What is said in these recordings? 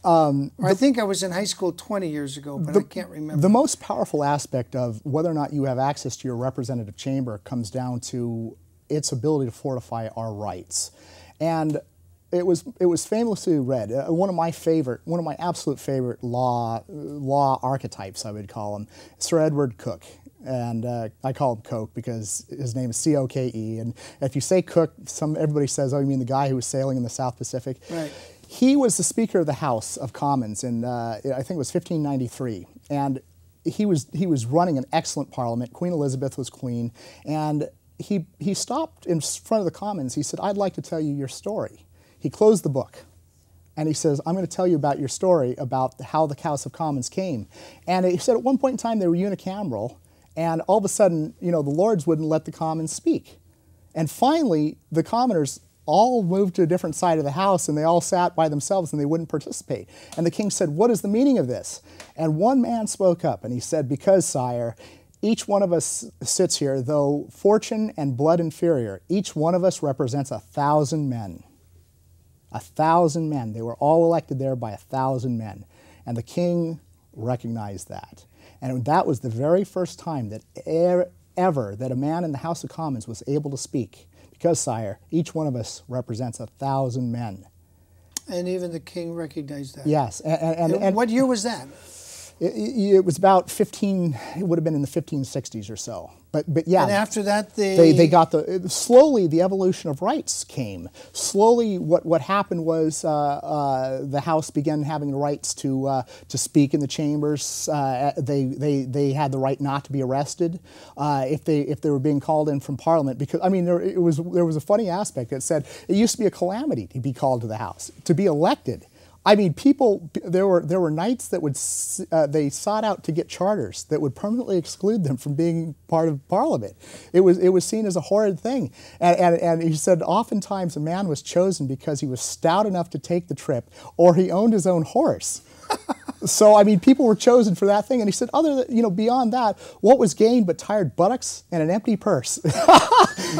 I think I was in high school 20 years ago, but I can't remember. The most powerful aspect of whether or not you have access to your representative chamber comes down to its ability to fortify our rights. And it was famously read. One of my absolute favorite law archetypes, I would call him, Sir Edward Coke. And I call him Coke because his name is C-O-K-E. And if you say Cook, everybody says, oh, you mean the guy who was sailing in the South Pacific? Right. He was the Speaker of the House of Commons in, I think it was 1593. And he was running an excellent parliament. Queen Elizabeth was queen. And he stopped in front of the Commons. He said, I'd like to tell you your story. He closed the book. And he says, I'm going to tell you about your story about how the House of Commons came. And he said at one point in time they were unicameral. And all of a sudden, the Lords wouldn't let the Commons speak. And finally, the commoners all moved to a different side of the House, and they all sat by themselves, and they wouldn't participate. And the king said, what is the meaning of this? And one man spoke up, and he said, because, sire, each one of us sits here, though fortune and blood inferior, each one of us represents 1,000 men. 1,000 men. They were all elected there by 1,000 men. And the king recognized that. And that was the very first time that ever that a man in the House of Commons was able to speak. Because, sire, each one of us represents 1,000 men. And even the king recognized that. Yes. And what year was that? It was about it would have been in the 1560s or so. But yeah. And after that, they got slowly the evolution of rights came. Slowly what happened was the House began having the rights to speak in the chambers. They had the right not to be arrested if they were being called in from Parliament. Because I mean there was a funny aspect that said it used to be a calamity to be called to the House, to be elected. I mean, there were nights that they sought out to get charters that would permanently exclude them from being part of Parliament. It was seen as a horrid thing. And he said oftentimes a man was chosen because he was stout enough to take the trip or he owned his own horse. So, I mean, people were chosen for that thing. And he said, beyond that, what was gained but tired buttocks and an empty purse?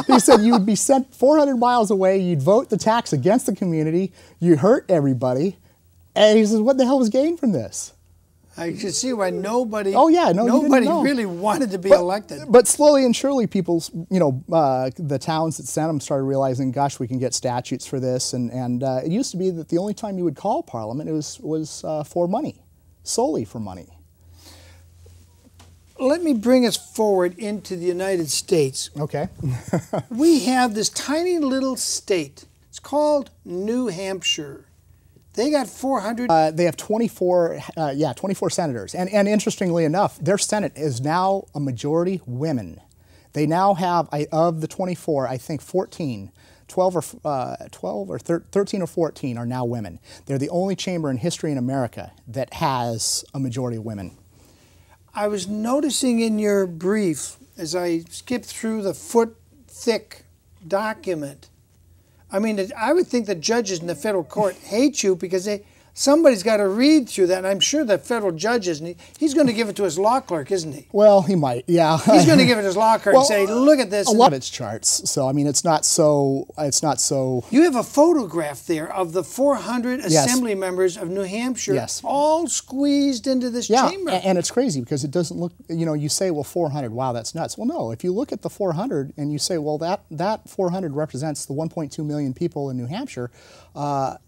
He said you would be sent 400 miles away, you'd vote the tax against the community, you hurt everybody. And he says, what the hell was gained from this? I can see why nobody really wanted to be elected. But slowly and surely people, the towns that sent them started realizing, gosh, we can get statutes for this. And it used to be that the only time you would call Parliament was for money, solely for money. Let me bring us forward into the United States. Okay. We have this tiny little state. It's called New Hampshire. They got 400. They have 24 senators. And interestingly enough, their Senate is now a majority women. They now have, of the 24, I think 13 or 14 are now women. They're the only chamber in history in America that has a majority of women. I was noticing in your brief, as I skipped through the foot-thick document, I mean, I would think the judges in the federal court hate you because somebody's got to read through that, and I'm sure the federal judge isn't. He's going to give it to his law clerk, isn't he? Well, he might, yeah. He's going to give it to his law clerk and say, look at this. A lot of it's charts, so I mean, it's not so. You have a photograph there of the 400 assembly members of New Hampshire, all squeezed into this chamber. And it's crazy because it doesn't look, you say, well, 400, wow, that's nuts. Well, no, if you look at the 400 and you say, well, that 400 represents the 1.2 million people in New Hampshire,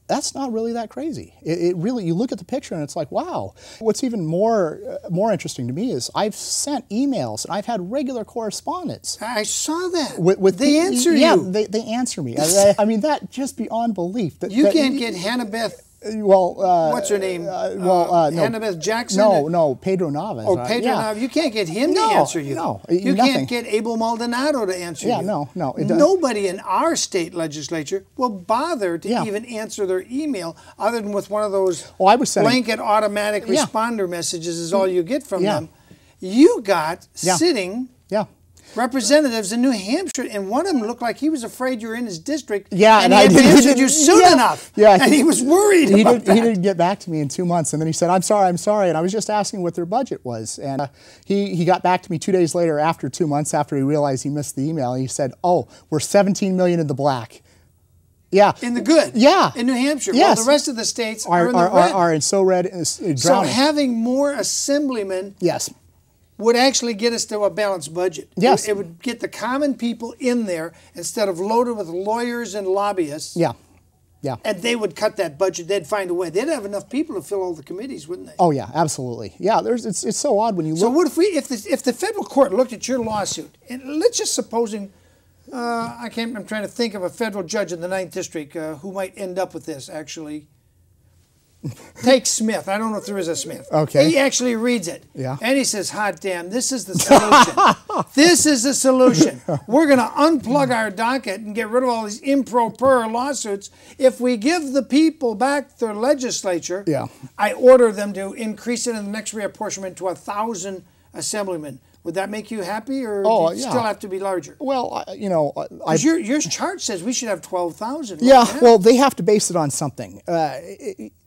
that's not really that crazy. It really, you look at the picture and it's like, wow. What's even more interesting to me is I've sent emails and I've had regular correspondence. I saw that. They answer you. Yeah, they answer me. I mean, that just beyond belief. You can't get Hannah Beth. Well, what's her name? No, Hannah Beth Jackson? No, Pedro Navas. Oh, Pedro Navas. You can't get him to answer you. No, you nothing. can't get Abel Maldonado to answer you. Yeah, no, it doesn't. Nobody in our state legislature will bother to even answer their email other than with one of those blanket automatic responder messages is all you get from them. You got sitting representatives in New Hampshire, and one of them looked like he was afraid you were in his district. Yeah, and he hadn't answered you soon enough. Yeah, and he was worried about that. He didn't get back to me in 2 months, and then he said, I'm sorry, and I was just asking what their budget was. And he got back to me 2 days later after 2 months after he realized he missed the email, and he said, oh, we're 17 million in the black. Yeah. In the good. Yeah. In New Hampshire. Yes. While the rest of the states are in the red. Are in so red, drowning. So having more assemblymen yes. would actually get us to a balanced budget. Yes. It would get the common people in there instead of loaded with lawyers and lobbyists. Yeah. Yeah. And they would cut that budget. They'd find a way. They'd have enough people to fill all the committees, wouldn't they? Oh yeah, absolutely. Yeah, it's so odd when you look. So what if the federal court looked at your lawsuit, and let's just supposing, I'm trying to think of a federal judge in the 9th District who might end up with this, actually. Take Smith. I don't know if there is a Smith. Okay. He actually reads it. Yeah. And he says, hot damn, this is the solution. This is the solution. We're going to unplug our docket and get rid of all these improper lawsuits. If we give the people back their legislature, yeah. I order them to increase it in the next reapportionment to 1,000 assemblymen. Would that make you happy, or do you still have to be larger? Well, your chart says we should have 12,000. Yeah, well, they have to base it on something.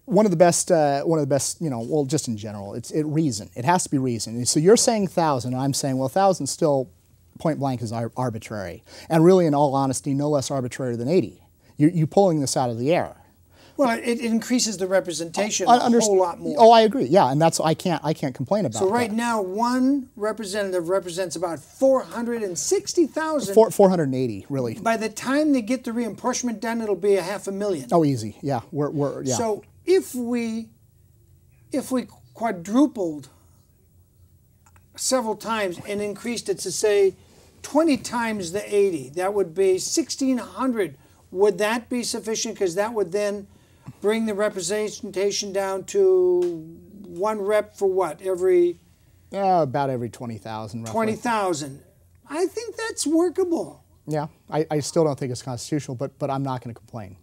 One of the best, well, just in general, it's reason. It has to be reason. So you're saying 1,000, and I'm saying, well, 1,000 still, point blank, is arbitrary. And really, in all honesty, no less arbitrary than 80. You're pulling this out of the air. Well, it increases the representation a whole lot more. Oh, I agree. Yeah, and that's I can't complain about. So right now, one representative represents about 460,000. 480, really. By the time they get the reapportionment done, it'll be 500,000. Oh, easy. Yeah, we're yeah. So if we quadrupled several times and increased it to say 20 times the 80, that would be 1,600. Would that be sufficient? Because that would then bring the representation down to one rep for what? About every 20,000. 20,000. I think that's workable. Yeah, I still don't think it's constitutional, but I'm not going to complain.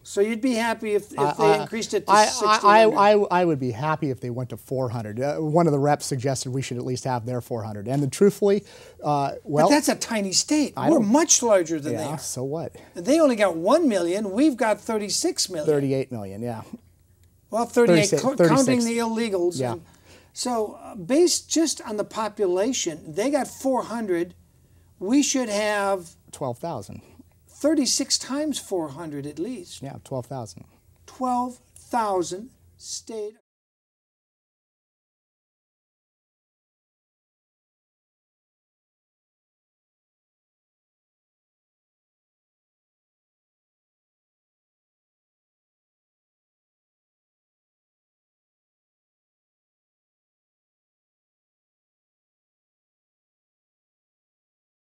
So you'd be happy if they increased it to 1,600? I would be happy if they went to 400. One of the reps suggested we should at least have their 400. And truthfully, well... But that's a tiny state. We're much larger than they are. So what? They only got 1 million. We've got 36 million. 38 million, yeah. Well, 38, 36. counting the illegals. Yeah. So based just on the population, they got 400. We should have... 12,000. 36 times 400 at least. Yeah, 12,000. 12,000 state